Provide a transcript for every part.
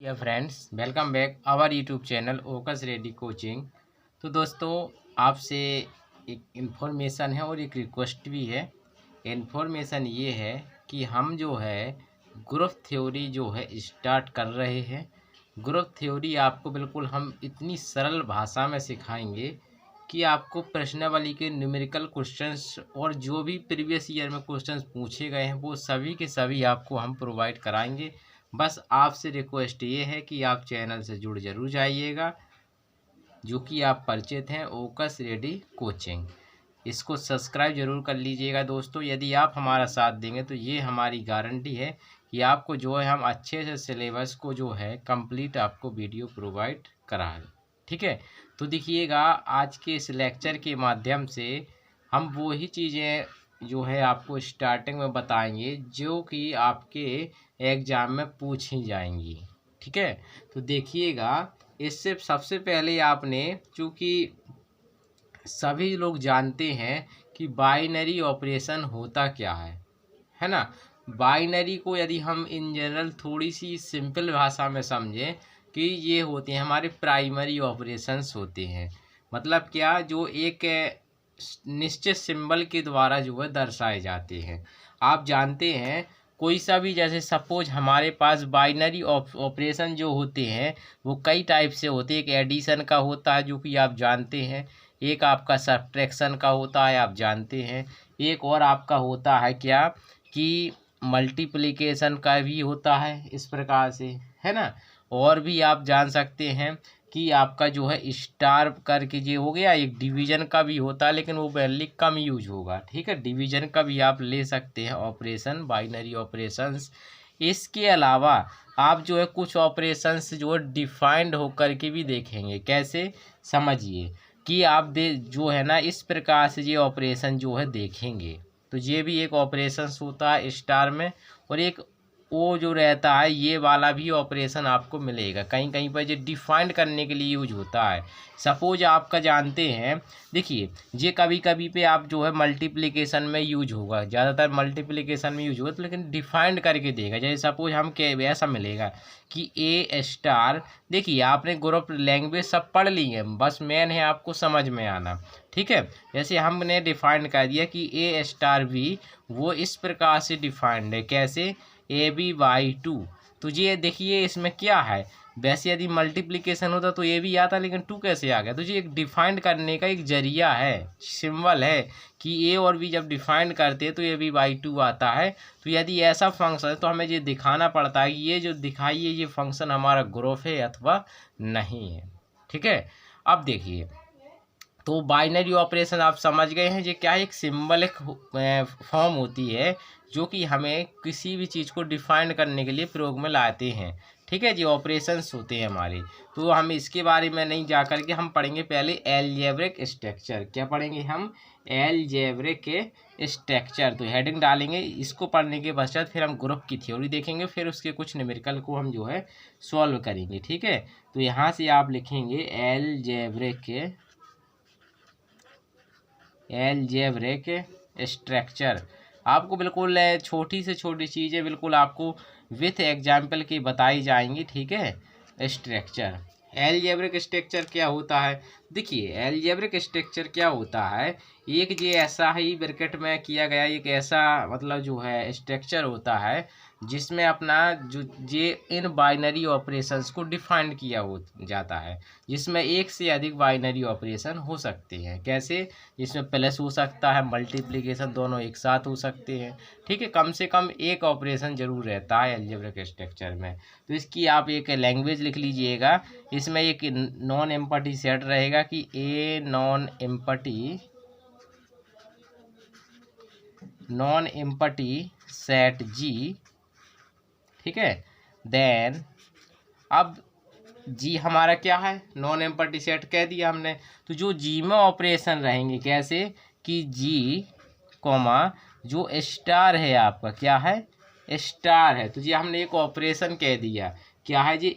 या friends, welcome back our YouTube channel ओकस ready coaching. तो दोस्तों, आपसे एक इन्फॉर्मेशन है और एक रिक्वेस्ट भी है। इन्फॉर्मेशन ये है कि हम जो है ग्रुप थ्योरी जो है स्टार्ट कर रहे हैं। ग्रुप थ्योरी आपको बिल्कुल हम इतनी सरल भाषा में सिखाएंगे कि आपको प्रश्नावली के न्यूमेरिकल क्वेश्चंस और जो भी प्रीवियस ईयर में क्वेश्चंस पूछे गए हैं वो सभी के सभी आपको हम प्रोवाइड कराएंगे। बस आपसे रिक्वेस्ट ये है कि आप चैनल से जुड़ जरूर जाइएगा, जो कि आप परिचित हैं ओकस रेडी कोचिंग। इसको सब्सक्राइब जरूर कर लीजिएगा दोस्तों। यदि आप हमारा साथ देंगे तो ये हमारी गारंटी है कि आपको जो है हम अच्छे से सिलेबस को जो है कंप्लीट आपको वीडियो प्रोवाइड करा है। ठीक है, तो देखिएगा, आज के इस लेक्चर के माध्यम से हम वो ही चीज़ें जो है आपको स्टार्टिंग में बताएंगे जो कि आपके एग्ज़ाम में पूछी जाएंगी। ठीक है, तो देखिएगा, इससे सबसे पहले आपने, चूँकि सभी लोग जानते हैं कि बाइनरी ऑपरेशन होता क्या है ना। बाइनरी को यदि हम इन जनरल थोड़ी सी सिंपल भाषा में समझें कि ये होते हैं हमारे प्राइमरी ऑपरेशंस होते हैं। मतलब क्या, जो एक निश्चित सिंबल के द्वारा जो है दर्शाए जाते हैं। आप जानते हैं कोई सा भी, जैसे सपोज हमारे पास बाइनरी ऑपरेशन जो होते हैं वो कई टाइप से होते हैं। एक एडिशन का होता है जो कि आप जानते हैं, एक आपका सब्ट्रैक्शन का होता है, आप जानते हैं, एक और आपका होता है क्या कि मल्टीप्लिकेशन का भी होता है, इस प्रकार से, है ना। और भी आप जान सकते हैं कि आपका जो है स्टार करके ये हो गया। एक डिवीजन का भी होता है, लेकिन वो वैल्यू कम यूज होगा। ठीक है, डिवीजन का भी आप ले सकते हैं ऑपरेशन, बाइनरी ऑपरेशंस। इसके अलावा आप जो है कुछ ऑपरेशंस जो है डिफाइंड होकर के भी देखेंगे। कैसे, समझिए कि आप दे जो है ना, इस प्रकार से ये ऑपरेशन जो है देखेंगे। तो ये भी एक ऑपरेशंस होता है स्टार में। और एक वो जो रहता है, ये वाला भी ऑपरेशन आपको मिलेगा कहीं कहीं पर, ये डिफाइंड करने के लिए यूज होता है। सपोज आपका जानते हैं, देखिए, ये कभी कभी पे आप जो है मल्टीप्लिकेशन में यूज होगा, ज़्यादातर मल्टीप्लिकेशन में यूज होगा, तो लेकिन डिफाइंड करके देगा। जैसे सपोज हम के ऐसा मिलेगा कि ए स्टार, देखिए आपने ग्रुप लैंग्वेज सब पढ़ ली है, बस मेन है आपको समझ में आना। ठीक है, जैसे हमने डिफाइंड कर दिया कि ए स्टार भी वो इस प्रकार से डिफाइंड है। कैसे, AB/2। तो ये देखिए इसमें क्या है, वैसे यदि मल्टीप्लिकेशन होता तो ये भी आता, लेकिन 2 कैसे आ गया। तो ये एक डिफाइंड करने का एक जरिया है, सिंबल है कि ए और बी जब डिफाइंड करते हैं तो AB/2 आता है। तो यदि ऐसा फंक्शन है तो हमें ये दिखाना पड़ता है कि ये जो दिखाई है ये फंक्शन हमारा ग्रुप है अथवा नहीं है। ठीक है, अब देखिए, तो बाइनरी ऑपरेशन आप समझ गए हैं, ये क्या है, एक सिंबलिक फॉर्म होती है जो कि हमें किसी भी चीज़ को डिफाइन करने के लिए प्रयोग में लाते हैं। ठीक है जी, ऑपरेशंस होते हैं हमारे। तो हम इसके बारे में नहीं जा कर के हम पढ़ेंगे पहले एलजेब्रिक स्ट्रक्चर। क्या पढ़ेंगे हम, एलजेब्रिक स्ट्रक्चर। तो हेडिंग डालेंगे, इसको पढ़ने के पश्चात फिर हम ग्रुप की थ्योरी देखेंगे, फिर उसके कुछ न्यूमेरिकल को हम जो है सॉल्व करेंगे। ठीक है, तो यहाँ से आप लिखेंगे एलजेब्रिक स्ट्रक्चर। आपको बिल्कुल छोटी से छोटी चीज़ें बिल्कुल आपको विथ एग्जाम्पल की बताई जाएंगी। ठीक है, स्ट्रक्चर, एलजेब्रिक स्ट्रक्चर क्या होता है। देखिए, एलजेब्रिक स्ट्रक्चर क्या होता है, एक ये ऐसा ही ब्रैकेट में किया गया एक ऐसा मतलब जो है स्ट्रक्चर होता है जिसमें अपना जो ये इन बाइनरी ऑपरेशंस को डिफाइंड किया हो जाता है, जिसमें एक से अधिक बाइनरी ऑपरेशन हो सकते हैं। कैसे, जिसमें प्लस हो सकता है, मल्टीप्लिकेशन, दोनों एक साथ हो सकते हैं। ठीक है, कम से कम एक ऑपरेशन जरूर रहता है एलजेब्रिक स्ट्रक्चर में। तो इसकी आप एक लैंग्वेज लिख लीजिएगा। इसमें एक नॉन एम्पटी सेट रहेगा कि ए नॉन एम्पटी सेट जी। ठीक है, देन अब जी हमारा क्या है, नॉन एम्पटी सेट कह दिया हमने। तो जो जी में ऑपरेशन रहेंगे, कैसे कि जी कॉमा जो स्टार है आपका, क्या है, स्टार है। तो जी हमने एक ऑपरेशन कह दिया, क्या है जी,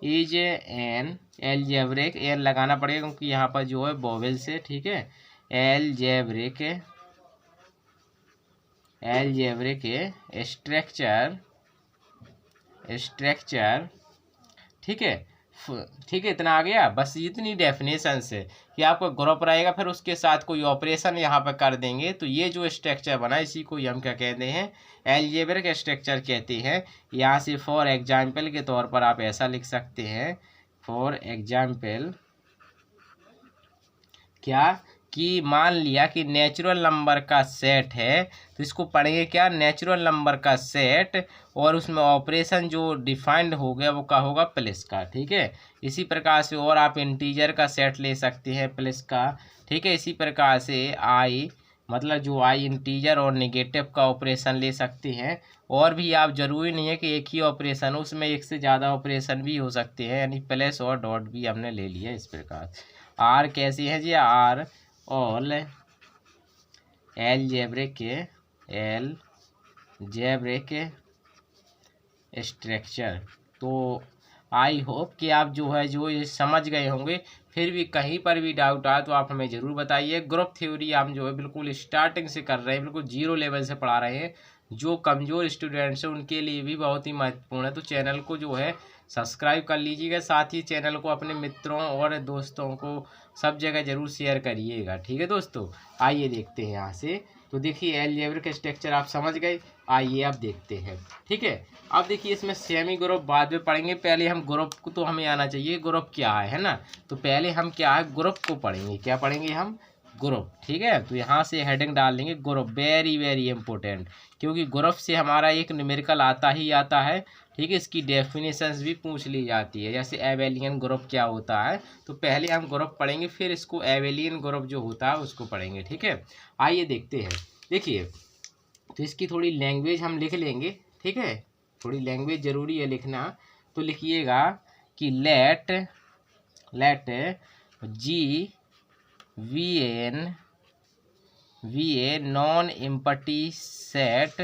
इज एन एलजेब्रिक, एन लगाना पड़ेगा क्योंकि यहाँ पर जो है वोवेल से। ठीक है, एलजेब्रिक स्ट्रक्चर स्ट्रक्चर, ठीक है। ठीक है, इतना आ गया। बस इतनी डेफिनेशन से कि आपको ग्रुप रहेगा, फिर उसके साथ कोई ऑपरेशन यहाँ पर कर देंगे तो ये जो स्ट्रक्चर बना इसी को हम क्या कहते हैं, अलजेब्रिक स्ट्रक्चर कहते हैं। यहाँ से फॉर एग्जाम्पल के तौर पर आप ऐसा लिख सकते हैं, फॉर एग्जाम्पल क्या, कि मान लिया कि नेचुरल नंबर का सेट है, तो इसको पढ़ेंगे क्या, नेचुरल नंबर का सेट, और उसमें ऑपरेशन जो डिफाइंड हो गया वो क्या होगा, प्लस का, ठीक है। इसी प्रकार से और आप इंटीजर का सेट ले सकते हैं प्लस का, ठीक है। इसी प्रकार से आई, मतलब जो आई इंटीजर और नेगेटिव का ऑपरेशन ले सकते हैं। और भी आप जरूरी नहीं है कि एक ही ऑपरेशन हो, उसमें एक से ज़्यादा ऑपरेशन भी हो सकते हैं, यानी प्लस और डॉट भी हमने ले लिया इस प्रकार। आर कैसी है जी, आर ऑल अलजेब्रिक स्ट्रक्चर। तो आई होप कि आप जो है जो ये समझ गए होंगे। फिर भी कहीं पर भी डाउट आए तो आप हमें ज़रूर बताइए। ग्रुप थ्योरी हम जो है बिल्कुल स्टार्टिंग से कर रहे हैं, बिल्कुल जीरो लेवल से पढ़ा रहे हैं। जो कमज़ोर स्टूडेंट्स हैं उनके लिए भी बहुत ही महत्वपूर्ण है। तो चैनल को जो है सब्सक्राइब कर लीजिएगा, साथ ही चैनल को अपने मित्रों और दोस्तों को सब जगह ज़रूर शेयर करिएगा, ठीक है दोस्तों। आइए देखते हैं यहाँ से। तो देखिए अलजेब्रिक स्ट्रक्चर आप समझ गए, आइए अब देखते हैं, ठीक है। अब देखिए इसमें सेमी ग्रुप बाद में पढ़ेंगे, पहले हम ग्रुप को तो हमें आना चाहिए ग्रुप क्या है ना। तो पहले हम क्या है ग्रुप को पढ़ेंगे, क्या पढ़ेंगे हम, ग्रुप, ठीक है। तो यहाँ से हेडिंग डाल देंगे ग्रुप, वेरी वेरी इंपॉर्टेंट, क्योंकि ग्रुप से हमारा एक न्यूमेरिकल आता ही आता है, ठीक है। इसकी डेफिनेशंस भी पूछ ली जाती है, जैसे एबेलियन ग्रुप क्या होता है। तो पहले हम ग्रुप पढ़ेंगे, फिर इसको एबेलियन ग्रुप जो होता है उसको पढ़ेंगे, ठीक है। आइए देखते हैं। देखिए तो इसकी थोड़ी लैंग्वेज हम लिख लेंगे, ठीक है। थोड़ी लैंग्वेज ज़रूरी है लिखना। तो लिखिएगा कि let G be a non empty set,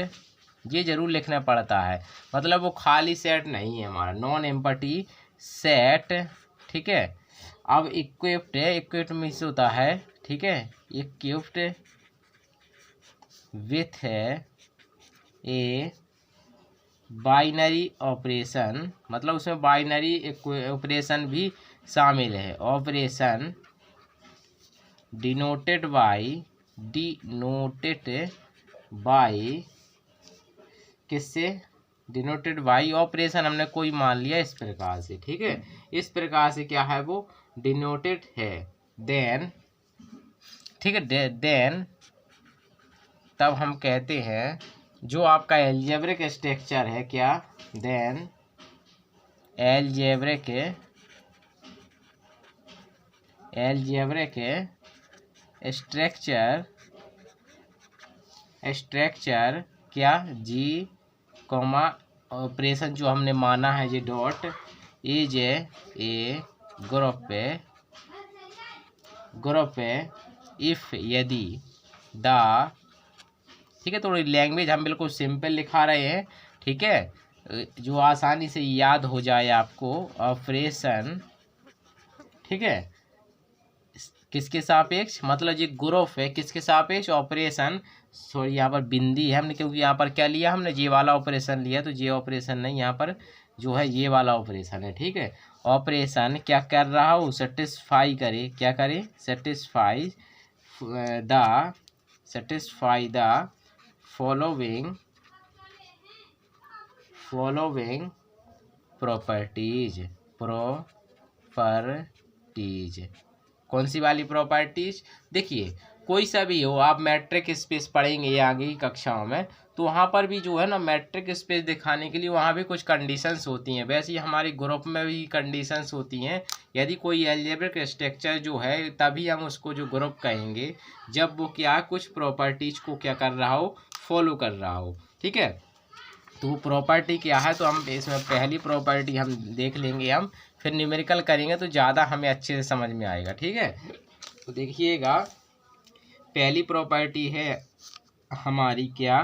ये जरूर लिखना पड़ता है, मतलब वो खाली सेट नहीं है हमारा, नॉन एम्पटी सेट, ठीक है। अब इक्विप्ड है, इक्विप्ड मीन्स होता है, ठीक है, equipped with a binary operation, मतलब उसमें बाइनरी ऑपरेशन भी शामिल है। ऑपरेशन डिनोटेड बाई किससे, डिनोटेड बाई ऑपरेशन हमने कोई मान लिया इस प्रकार से, ठीक है। इस प्रकार से क्या है वो डिनोटेड है, देन, ठीक है, देन तब हम कहते हैं जो आपका अलजेब्रिक स्ट्रक्चर है क्या, देन अलजेब्रिक स्ट्रक्चर क्या, जी कॉमा ऑपरेशन जो हमने माना है G dot, is a group if यदि द, ठीक है। थोड़ी लैंग्वेज हम बिल्कुल सिंपल लिखा रहे हैं, ठीक है, जो आसानी से याद हो जाए आपको। ऑपरेशन, ठीक है, किसके सापेक्ष, मतलब ये ग्रुप है किसके सापेक्ष, ऑपरेशन, सॉरी यहाँ पर बिंदी है हमने, क्योंकि यहाँ पर क्या लिया हमने, ये वाला ऑपरेशन लिया, तो ये ऑपरेशन नहीं, यहाँ पर जो है ये वाला ऑपरेशन है, ठीक है। ऑपरेशन क्या कर रहा हो, सेटिस्फाई करे, क्या करे, सेटिस्फाई द फॉलोइंग प्रॉपर्टीज, कौन सी वाली प्रॉपर्टीज, देखिए कोई सा भी हो, आप मैट्रिक स्पेस पढ़ेंगे आगे की कक्षाओं में, तो वहाँ पर भी जो है ना मैट्रिक स्पेस दिखाने के लिए वहाँ भी कुछ कंडीशंस होती हैं। वैसे ही हमारी ग्रुप में भी कंडीशंस होती हैं। यदि कोई अलजेब्रिक स्ट्रक्चर जो है तभी हम उसको जो ग्रुप कहेंगे जब वो क्या कुछ प्रॉपर्टीज को क्या कर रहा हो, फॉलो कर रहा हो, ठीक है। तो प्रॉपर्टी क्या है, तो हम इसमें पहली प्रॉपर्टी हम देख लेंगे, हम फिर न्यूमेरिकल करेंगे तो ज़्यादा हमें अच्छे से समझ में आएगा, ठीक है। तो देखिएगा पहली प्रॉपर्टी है हमारी क्या,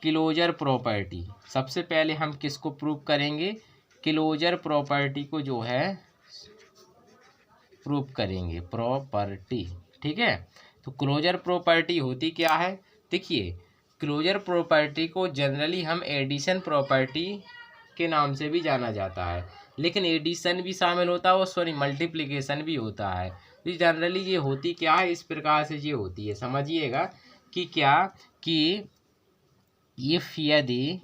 क्लोजर प्रॉपर्टी। सबसे पहले हम किसको प्रूव करेंगे, क्लोजर प्रॉपर्टी को जो है प्रूव करेंगे, प्रॉपर्टी, ठीक है। तो क्लोजर प्रॉपर्टी होती क्या है, देखिए क्लोजर प्रॉपर्टी को जनरली हम एडिशन प्रॉपर्टी के नाम से भी जाना जाता है, लेकिन एडिशन भी शामिल होता है और सॉरी मल्टीप्लिकेशन भी होता है। तो जनरली ये होती क्या है, इस प्रकार से ये होती है, समझिएगा कि क्या कि इफ यदि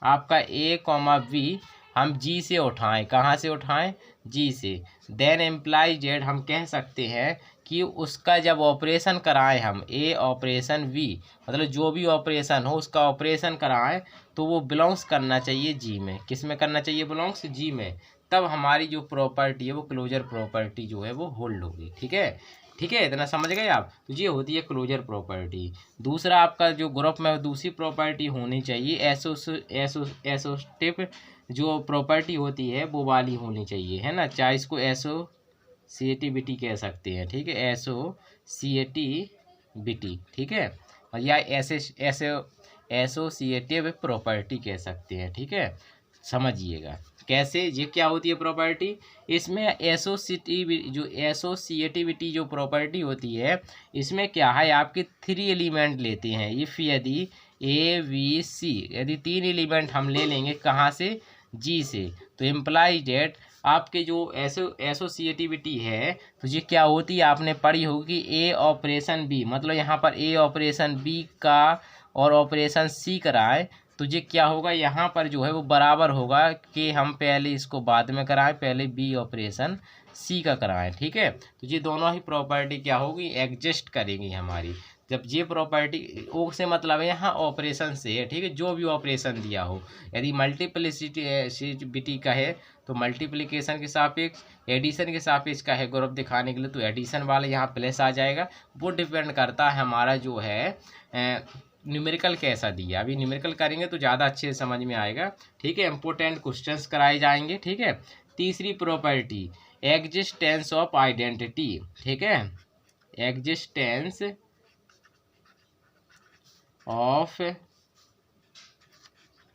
आपका ए कॉमा बी हम जी से उठाएं, कहाँ से उठाएं, जी से, देन एम्प्लाई जेड हम कह सकते हैं कि उसका जब ऑपरेशन कराएं हम ए ऑपरेशन बी, मतलब जो भी ऑपरेशन हो उसका ऑपरेशन कराएं तो वो बिलोंग्स करना चाहिए जी में। किस में करना चाहिए, बिलोंग्स जी में। तब हमारी जो प्रॉपर्टी है वो क्लोजर प्रॉपर्टी जो है वो होल्ड होगी। ठीक है, ठीक है, इतना समझ गए आप। तो ये होती है क्लोजर प्रॉपर्टी। दूसरा आपका जो ग्रुप में दूसरी प्रॉपर्टी होनी चाहिए एसोसिएटिव जो प्रॉपर्टी होती है वो वाली होनी चाहिए, है ना। चाहे इसको एसोसिएटिविटी कह सकते हैं, ठीक है, एसोसिएटिविटी, ठीक है, और या एसोसिएटिव प्रॉपर्टी कह सकते हैं, ठीक है, समझिएगा कैसे। ये क्या होती है प्रॉपर्टी, इसमें एसोसिएटिविटी जो प्रॉपर्टी होती है इसमें क्या है, आपके 3 एलिमेंट लेते हैं। इफ़ यदि ए बी सी, यदि 3 एलिमेंट हम ले लेंगे कहाँ से, जी से, तो इम्प्लाई डेट आपके जो एसोसिएटिविटी है तो ये क्या होती है, आपने पढ़ी होगी ए ऑपरेशन बी, मतलब यहाँ पर ए ऑपरेशन बी का और ऑपरेशन सी कराए तो ये क्या होगा, यहाँ पर जो है वो बराबर होगा कि हम पहले इसको बाद में कराएं, पहले बी ऑपरेशन सी का कराएं। ठीक है, तो ये दोनों ही प्रॉपर्टी क्या होगी, एग्जिस्ट करेंगी हमारी। जब ये प्रॉपर्टी ओ से मतलब है यहाँ ऑपरेशन से है, ठीक है, जो भी ऑपरेशन दिया हो। यदि मल्टीप्लिसिटी का है तो मल्टीप्लिकेशन के सापेक्ष, एडिशन के सापेक्ष का है ग्रुप दिखाने के लिए तो एडिशन वाला यहाँ प्लस आ जाएगा। वो डिपेंड करता है हमारा जो है न्यूमेरिकल कैसा दिया। अभी न्यूमेरिकल करेंगे तो ज़्यादा अच्छे से समझ में आएगा। ठीक है, इंपॉर्टेंट क्वेश्चंस कराए जाएंगे। ठीक है, तीसरी प्रॉपर्टी एग्जिस्टेंस ऑफ आइडेंटिटी। ठीक है, एग्जिस्टेंस ऑफ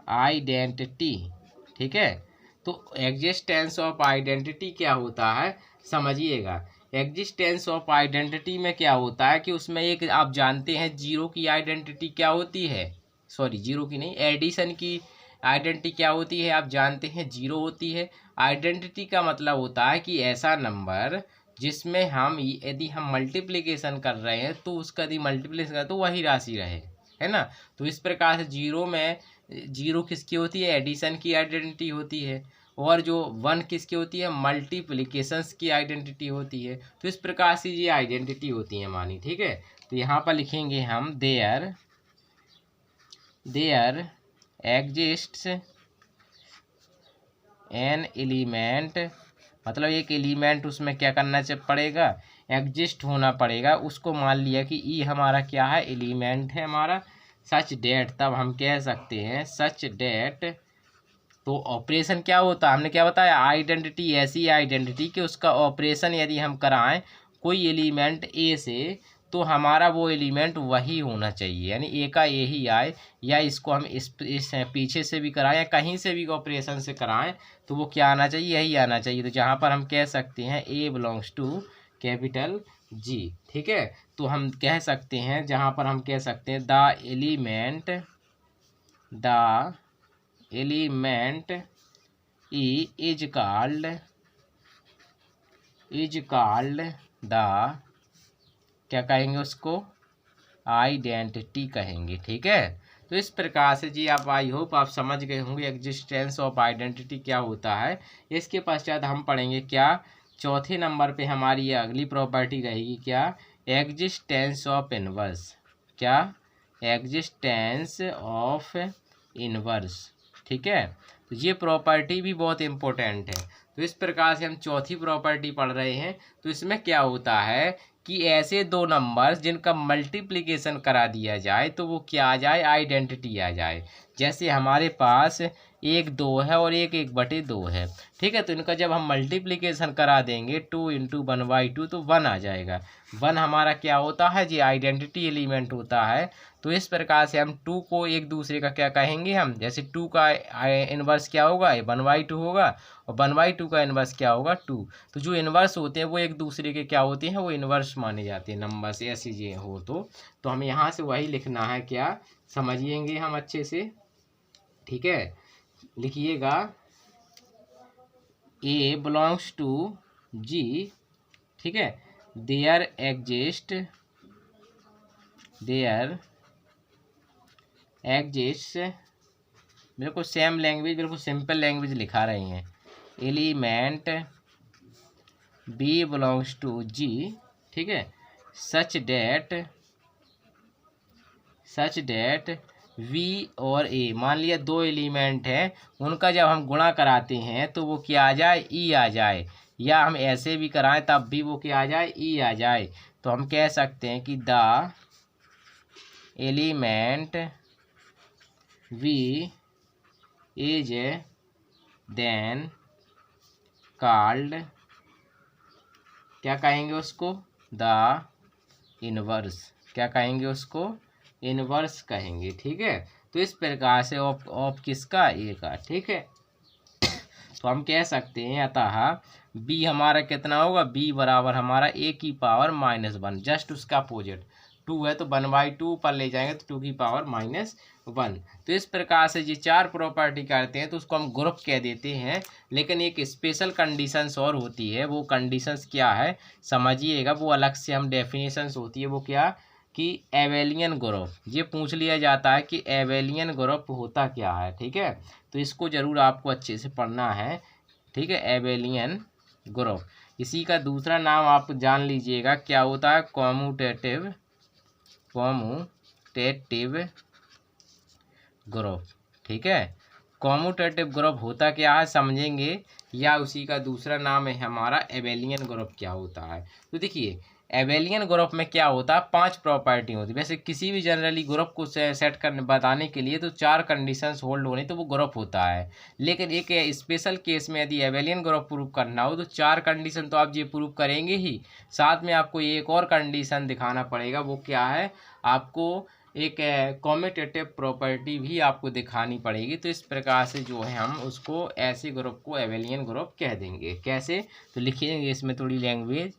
आइडेंटिटी। ठीक है, तो एग्जिस्टेंस ऑफ आइडेंटिटी क्या होता है समझिएगा। एग्जिस्टेंस ऑफ आइडेंटिटी में क्या होता है कि उसमें एक आप जानते हैं जीरो की आइडेंटिटी क्या होती है, सॉरी जीरो की नहीं, एडिशन की आइडेंटिटी क्या होती है आप जानते हैं, जीरो होती है। आइडेंटिटी का मतलब होता है कि ऐसा नंबर जिसमें हम यदि हम मल्टीप्लिकेशन कर रहे हैं तो उसका यदि मल्टीप्लिकेशन कर तो वही राशि रहे, है ना। तो इस प्रकार से जीरो में, जीरो किसकी होती है, एडिशन की आइडेंटिटी होती है, और जो वन किसकी होती है, मल्टीप्लिकेशंस की आइडेंटिटी होती है। तो इस प्रकार से ये आइडेंटिटी होती है हमारी। ठीक है, तो यहाँ पर लिखेंगे हम देयर एग्जिस्ट्स एन एलिमेंट, मतलब एक एलिमेंट उसमें क्या करना पड़ेगा, एग्जिस्ट होना पड़ेगा। उसको मान लिया कि ई हमारा क्या है, एलिमेंट है हमारा, सच डेट, तब हम कह सकते हैं सच डेट। तो ऑपरेशन क्या होता है, हमने क्या बताया, आइडेंटिटी ऐसी आइडेंटिटी कि उसका ऑपरेशन यदि हम कराएं कोई एलिमेंट ए से तो हमारा वो एलिमेंट वही होना चाहिए, यानी ए का ए ही आए, या इसको हम इस पीछे से भी कराएं या कहीं से भी ऑपरेशन से कराएं तो वो क्या आना चाहिए, यही आना चाहिए। तो जहाँ पर हम कह सकते हैं ए बिलोंग्स टू कैपिटल जी। ठीक है, तो हम कह सकते हैं, जहाँ पर हम कह सकते हैं the element is called the, क्या कहेंगे उसको, आइडेंटिटी कहेंगे। ठीक है, तो इस प्रकार से जी आप, आई होप आप समझ गए होंगे एग्जिस्टेंस ऑफ आइडेंटिटी क्या होता है। इसके पश्चात हम पढ़ेंगे क्या, चौथे नंबर पे हमारी ये अगली प्रॉपर्टी रहेगी क्या, एग्जिस्टेंस ऑफ इनवर्स। क्या, एग्जिस्टेंस ऑफ इनवर्स। ठीक है, तो ये प्रॉपर्टी भी बहुत इम्पोर्टेंट है। तो इस प्रकार से हम चौथी प्रॉपर्टी पढ़ रहे हैं। तो इसमें क्या होता है कि ऐसे दो नंबर्स जिनका मल्टीप्लिकेशन करा दिया जाए तो वो क्या आ जाए, आइडेंटिटी आ जाए। जैसे हमारे पास एक 2 है और एक 1/2 है। ठीक है, तो इनका जब हम मल्टीप्लिकेशन करा देंगे 2 × 1/2 तो 1 आ जाएगा। 1 हमारा क्या होता है जी, आइडेंटिटी एलिमेंट होता है। तो इस प्रकार से हम 2 को एक दूसरे का क्या कहेंगे हम, जैसे 2 का इन्वर्स क्या होगा, 1/2 होगा, और 1/2 का इन्वर्स क्या होगा, 2। तो जो इन्वर्स होते हैं वो एक दूसरे के क्या होते हैं, वो इन्वर्स माने जाते हैं नंबर से, ऐसी ये हो तो हमें यहाँ से वही लिखना है, क्या समझिएंगे हम अच्छे से। ठीक है, लिखिएगा A belongs to G। ठीक है, there exists बिल्कुल सेम लैंग्वेज, बिल्कुल सिंपल लैंग्वेज लिखा रहे हैं। Element B belongs to G। ठीक है, सच डेट V और A, मान लिया 2 एलिमेंट हैं, उनका जब हम गुणा कराते हैं तो वो क्या आ जाए, E आ जाए, या हम ऐसे भी कराएं तब भी वो क्या आ जाए, E आ जाए। तो हम कह सकते हैं कि the element V is then called, क्या कहेंगे उसको, द इनवर्स। क्या कहेंगे उसको, इनवर्स कहेंगे। ठीक है, तो इस प्रकार से ऑफ किसका, ए का। ठीक है, तो हम कह सकते हैं अतः बी हमारा कितना होगा, बी बराबर हमारा a⁻−1, जस्ट उसका अपोजिट। 2 है तो 1/2 पर ले जाएंगे तो 2⁻−1। तो इस प्रकार से ये 4 प्रॉपर्टी करते हैं तो उसको हम ग्रुप कह देते हैं। लेकिन एक स्पेशल कंडीशंस और होती है, वो कंडीशंस क्या है समझिएगा, वो अलग से हम डेफिनेशंस होती है। वो क्या कि एबेलियन ग्रुप, ये पूछ लिया जाता है कि एबेलियन ग्रुप होता क्या है। ठीक है, तो इसको ज़रूर आपको अच्छे से पढ़ना है। ठीक है, एबेलियन ग्रुप, इसी का दूसरा नाम आप जान लीजिएगा क्या होता है, कॉम्यूटेटिव ग्रुप। ठीक है, कॉम्यूटेटिव ग्रुप होता क्या है समझेंगे, या उसी का दूसरा नाम है हमारा एबेलियन ग्रुप क्या होता है। तो देखिए एबेलियन ग्रुप में क्या होता है, 5 प्रॉपर्टी होती है। वैसे किसी भी जनरली ग्रुप को सेट करने बताने के लिए तो 4 कंडीशंस होल्ड होने तो वो ग्रुप होता है। लेकिन एक स्पेशल केस में यदि एबेलियन ग्रुप प्रूव करना हो तो 4 कंडीशन तो आप ये प्रूव करेंगे ही, साथ में आपको एक और कंडीशन दिखाना पड़ेगा। वो क्या है, आपको एक कॉम्यूटेटिव प्रॉपर्टी भी आपको दिखानी पड़ेगी। तो इस प्रकार से जो है हम उसको ऐसे ग्रुप को एबेलियन ग्रुप कह देंगे। कैसे, तो लिखेंगे इसमें थोड़ी लैंग्वेज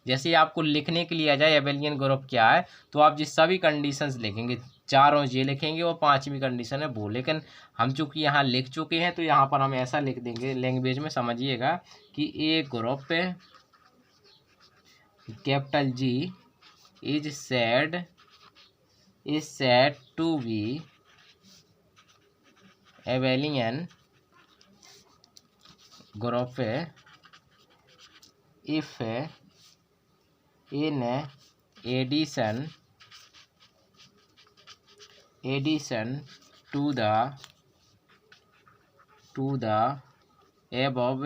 जैसे आपको लिखने के लिए आ जाए एबेलियन ग्रुप क्या है, तो आप जिस सभी कंडीशंस लिखेंगे, 4 ये लिखेंगे और 5वीं कंडीशन है वो। लेकिन हम चूँकि यहाँ लिख चुके हैं तो यहाँ पर हम ऐसा लिख देंगे लैंग्वेज में, समझिएगा कि a group capital G is said to be abelian group if in addition to the above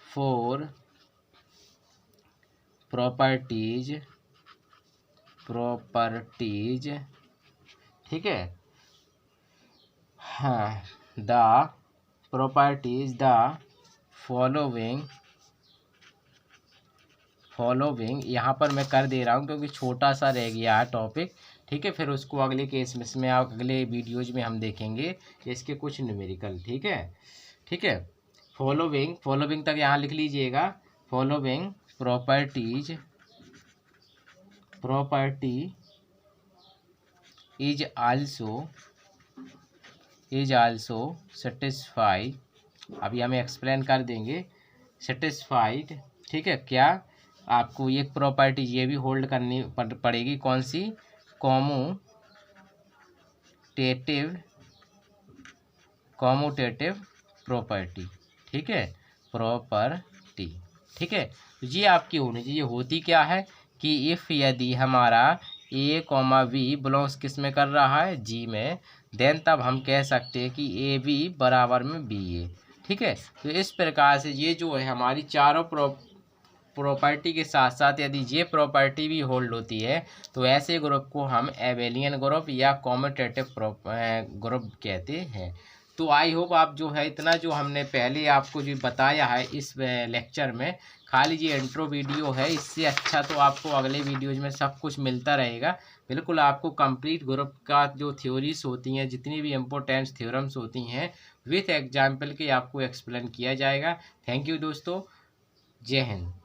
4 properties। ठीक है, हाँ, द प्रॉपर्टीज द फॉलोइंग यहाँ पर मैं कर दे रहा हूँ क्योंकि छोटा सा रह गया है टॉपिक। ठीक है, फिर उसको अगले केस में आप अगले वीडियोज में हम देखेंगे इसके कुछ न्यूमेरिकल। ठीक है, ठीक है, फॉलोइंग तक यहाँ लिख लीजिएगा। Following property is also satisfy, अभी हमें एक्सप्लेन कर देंगे सेटिस्फाइड। ठीक है, क्या आपको एक प्रॉपर्टी ये भी होल्ड करनी पड़ेगी, कौन सी, कॉम्यूटेटिव प्रॉपर्टी। ठीक है, प्रॉपर्टी। ठीक है, तो ये आपकी होनी चाहिए। होती क्या है कि इफ़ यदि हमारा A,B बिलोंग्स किस में कर रहा है, G में, देन तब हम कह सकते हैं कि AB बराबर में BA। ठीक है, तो इस प्रकार से ये जो है हमारी चारों प्रॉपर्टी के साथ साथ यदि ये प्रॉपर्टी भी होल्ड होती है तो ऐसे ग्रुप को हम एबेलियन ग्रुप या कॉम्यूटेटिव ग्रुप कहते हैं। तो आई होप आप जो है इतना जो हमने पहले आपको जो बताया है इस लेक्चर में, खाली ये इंट्रो वीडियो है, इससे अच्छा तो आपको अगले वीडियोज में सब कुछ मिलता रहेगा। बिल्कुल आपको कंप्लीट ग्रुप का जो थ्योरीज होती हैं, जितनी भी इम्पोर्टेंट थ्योरम्स होती हैं विथ एग्जाम्पल के आपको एक्सप्लेन किया जाएगा। थैंक यू दोस्तों, जय हिंद।